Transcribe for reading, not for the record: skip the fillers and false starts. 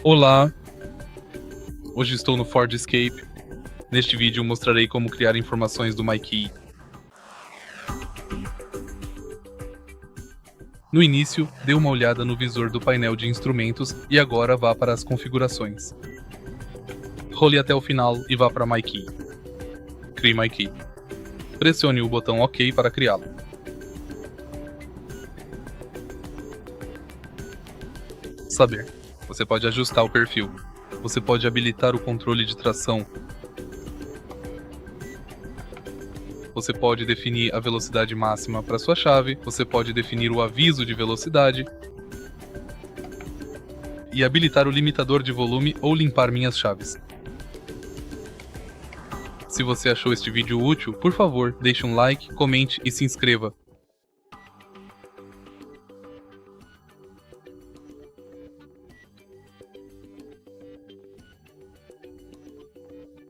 Olá, hoje estou no Ford Escape. Neste vídeo mostrarei como criar informações do MyKey. No início, dê uma olhada no visor do painel de instrumentos e agora vá para as configurações. Role até o final e vá para MyKey. Crie MyKey. Pressione o botão OK para criá-lo. Saber. Você pode ajustar o perfil. Você pode habilitar o controle de tração. Você pode definir a velocidade máxima para sua chave. Você pode definir o aviso de velocidade. E habilitar o limitador de volume ou limpar minhas chaves. Se você achou este vídeo útil, por favor, deixe um like, comente e se inscreva.